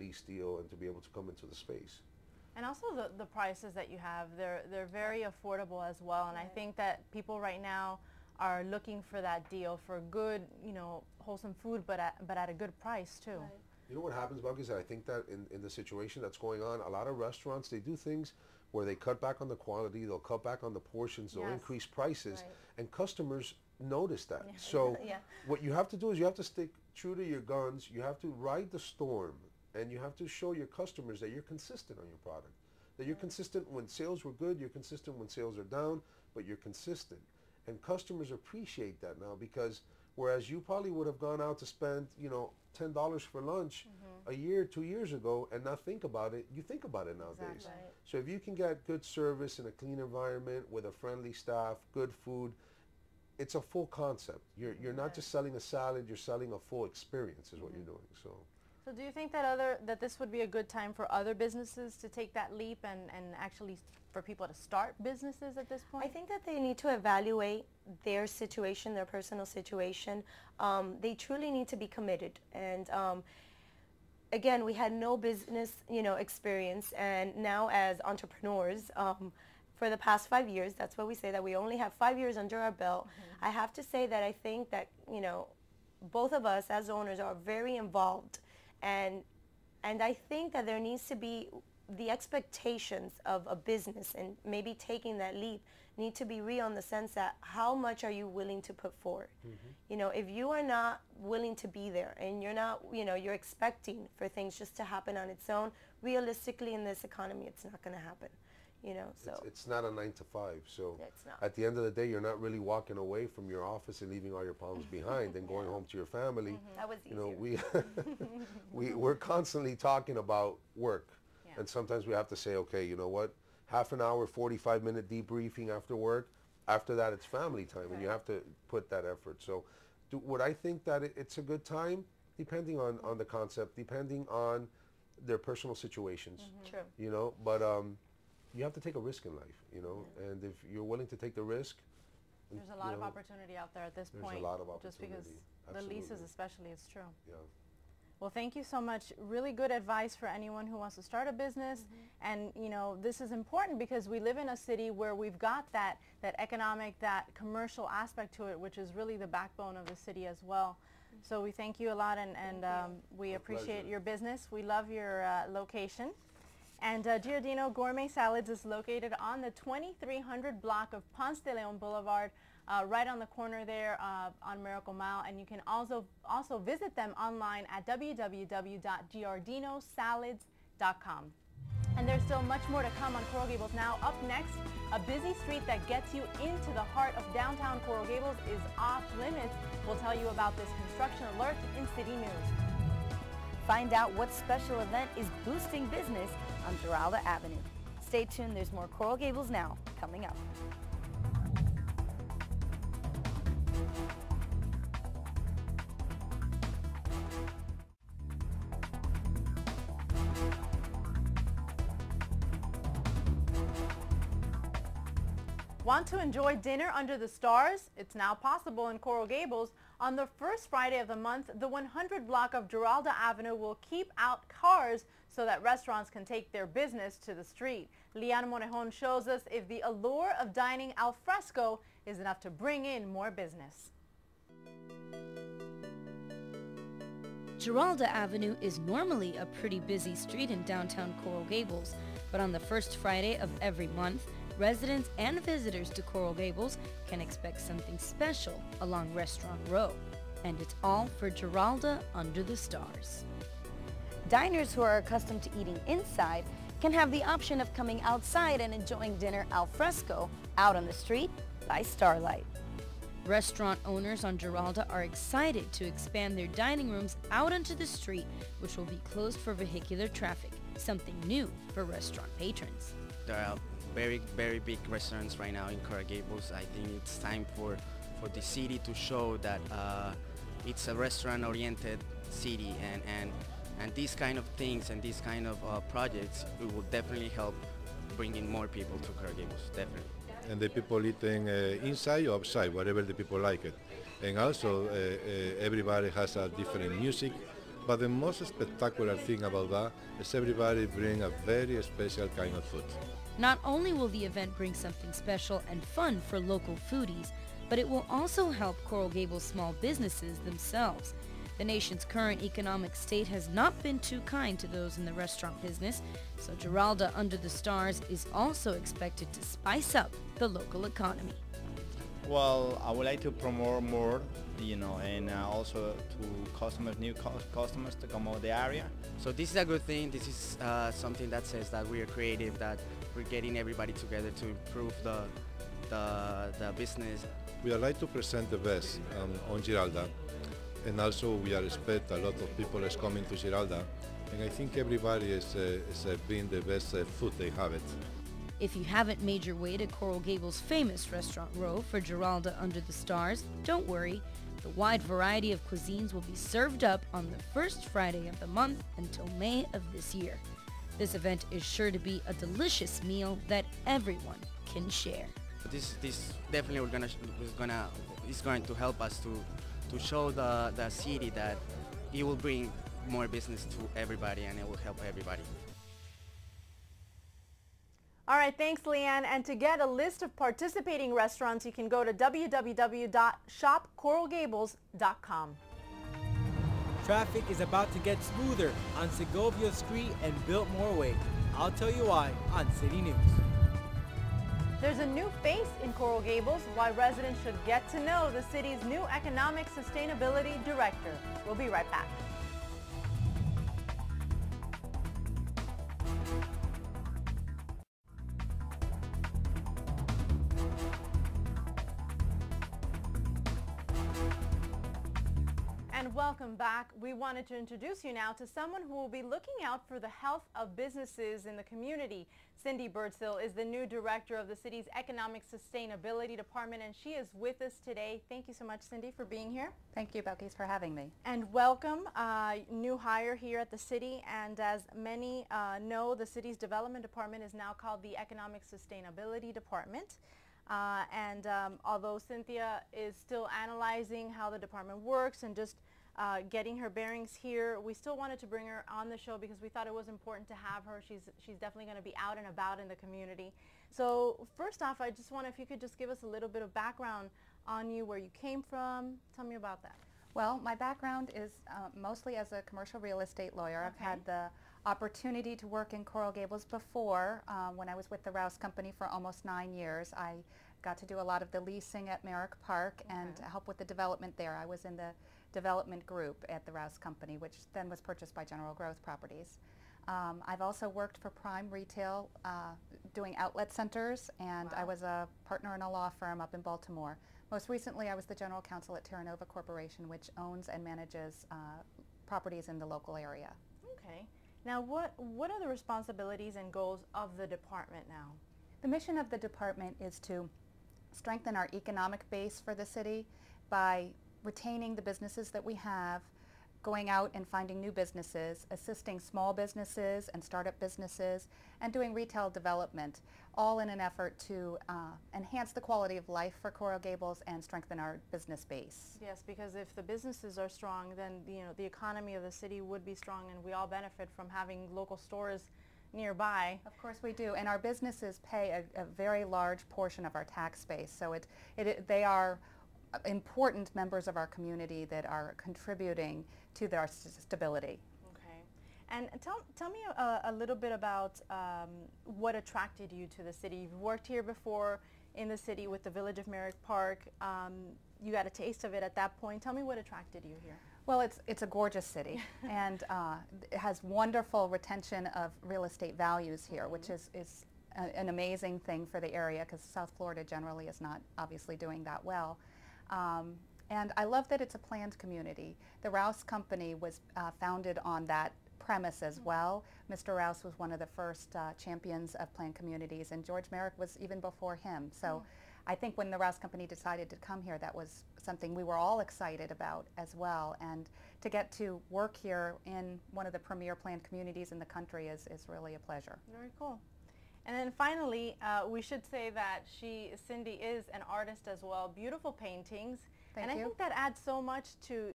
lease deal and to be able to come into the space. And also the prices that you have, they're very affordable as well. And I think that people right now are looking for that deal for good, you know, wholesome food, but at a good price too. Right. You know what happens, Belkys? I think that in the situation that's going on, a lot of restaurants, they do things where they cut back on the quality, they'll cut back on the portions, they'll increase prices, and customers notice that. Yeah. So what you have to do is you have to stick true to your guns, you have to ride the storm, and you have to show your customers that you're consistent on your product. That you're consistent when sales were good, you're consistent when sales are down, but you're consistent. And customers appreciate that now, because whereas you probably would have gone out to spend, you know, $10 for lunch a year, 2 years ago and not think about it, you think about it nowadays. Exactly. So if you can get good service in a clean environment with a friendly staff, good food, it's a full concept. You're not just selling a salad, you're selling a full experience is what you're doing. So do you think that this would be a good time for other businesses to take that leap and actually for people to start businesses at this point? I think that they need to evaluate their situation, their personal situation. They truly need to be committed. And again, we had no business, you know, experience, and now as entrepreneurs, for the past 5 years, that's what we say, that we only have 5 years under our belt. I have to say that I think that, you know, both of us as owners are very involved. And I think that there needs to be the expectations of a business and maybe taking that leap need to be real in the sense that how much are you willing to put forward? You know, if you are not willing to be there and you're not, you know, you're expecting for things just to happen on its own, realistically in this economy, it's not going to happen. You know, so it's not a 9 to 5. So it's not. At the end of the day, you're not really walking away from your office and leaving all your problems behind and going home to your family. That was easier. You know, we're constantly talking about work, and sometimes we have to say, okay, you know what, half an hour, 45-minute debriefing after work. After that, it's family time, and you have to put that effort. So, would I think that it's a good time, depending on the concept, depending on their personal situations. True. You know, but you have to take a risk in life, you know, and if you're willing to take the risk. There's a lot of opportunity out there at this point. There's a lot of opportunity. Just because the leases especially, it's true. Yeah. Well, thank you so much. Really good advice for anyone who wants to start a business. And, you know, this is important because we live in a city where we've got that economic, that commercial aspect to it, which is really the backbone of the city as well. So we thank you a lot, and we appreciate your business. We love your location. And Giardino Gourmet Salads is located on the 2300 block of Ponce de Leon Boulevard, right on the corner there on Miracle Mile. And you can also visit them online at www.giardinosalads.com. And there's still much more to come on Coral Gables Now. Up next, a busy street that gets you into the heart of downtown Coral Gables is off limits. We'll tell you about this construction alert in City News. Find out what special event is boosting business on Giralda Avenue. Stay tuned, there's more Coral Gables Now coming up. Want to enjoy dinner under the stars? It's now possible in Coral Gables. On the first Friday of the month, the 100 block of Giralda Avenue will keep out cars so that restaurants can take their business to the street. Liana Morejon shows us if the allure of dining al fresco is enough to bring in more business. Giralda Avenue is normally a pretty busy street in downtown Coral Gables, but on the first Friday of every month, residents and visitors to Coral Gables can expect something special along Restaurant Row. And it's all for Giralda Under the Stars. Diners who are accustomed to eating inside can have the option of coming outside and enjoying dinner al fresco out on the street by starlight. Restaurant owners on Giralda are excited to expand their dining rooms out onto the street, which will be closed for vehicular traffic, something new for restaurant patrons. There are very, very big restaurants right now in Coral Gables. I think it's time for the city to show that it's a restaurant-oriented city, and these kind of things and these kind of projects, it will definitely help bringing more people to Coral Gables, definitely. And the people eating inside or outside, whatever the people like it. And also everybody has a different music, But the most spectacular thing about that is everybody bring a very special kind of food. Not only will the event bring something special and fun for local foodies, but it will also help Coral Gables small businesses themselves. The nation's current economic state has not been too kind to those in the restaurant business, so Giralda Under the Stars is also expected to spice up the local economy. Well, I would like to promote more, and also to customers, new customers to come out the area. So this is a good thing. This is something that says that we are creative, that we're getting everybody together to improve the business. We would like to present the best on Giralda, and also we expect a lot of people is coming to Giralda, and I think everybody is being the best food they have it. If you haven't made your way to Coral Gables' famous Restaurant Row for Giralda Under the Stars, don't worry. The wide variety of cuisines will be served up on the first Friday of the month until May of this year. This event is sure to be a delicious meal that everyone can share. This definitely is going to help us to show the city that it will bring more business to everybody and it will help everybody. All right, thanks, Leanne. And to get a list of participating restaurants, you can go to www.shopcoralgables.com. Traffic is about to get smoother on Segovia Street and Biltmore Way. I'll tell you why on City News. There's a new face in Coral Gables, why residents should get to know the city's new Economic Sustainability Director. We'll be right back. And welcome back. We wanted to introduce you now to someone who will be looking out for the health of businesses in the community. Cindy Birdsell is the new director of the city's Economic Sustainability Department, and she is with us today. Thank you so much, Cindy, for being here. Thank you, Belkys, for having me. And welcome, new hire here at the city. And as many know, the city's development department is now called the Economic Sustainability Department. Although Cynthia is still analyzing how the department works and just getting her bearings here, we still wanted to bring her on the show because we thought it was important to have her. She's definitely going to be out and about in the community. So first off, I just want if you could just give us a little bit of background on you, where you came from. Tell me about that. Well, my background is mostly as a commercial real estate lawyer. Okay. I've had the opportunity to work in Coral Gables before. When I was with the Rouse Company for almost 9 years, I got to do a lot of the leasing at Merrick Park and help with the development there. I was in the development group at the Rouse Company, which then was purchased by General Growth Properties. I've also worked for Prime Retail doing outlet centers, and I was a partner in a law firm up in Baltimore. Most recently, I was the general counsel at Terra Nova Corporation, which owns and manages properties in the local area. Okay. Now, what are the responsibilities and goals of the department now? The mission of the department is to strengthen our economic base for the city by retaining the businesses that we have, going out and finding new businesses, assisting small businesses and startup businesses, and doing retail development, all in an effort to enhance the quality of life for Coral Gables and strengthen our business base. Yes, because if the businesses are strong, then the economy of the city would be strong, and we all benefit from having local stores nearby. Of course we do, and our businesses pay a very large portion of our tax base, so they are important members of our community that are contributing to their stability. Okay. And tell me a little bit about what attracted you to the city. You've worked here before in the city with the Village of Merrick Park. You got a taste of it at that point. Tell me what attracted you here. Well, it's a gorgeous city, and it has wonderful retention of real estate values here, which is an amazing thing for the area, because South Florida generally is not obviously doing that well. And I love that it's a planned community. The Rouse Company was founded on that premise as well. Mr. Rouse was one of the first champions of planned communities, and George Merrick was even before him. So I think when the Rouse Company decided to come here, that was something we were all excited about as well. And to get to work here in one of the premier planned communities in the country is really a pleasure. Very cool. And then finally, we should say that Cindy is an artist as well. Beautiful paintings. Thank you. I think that adds so much to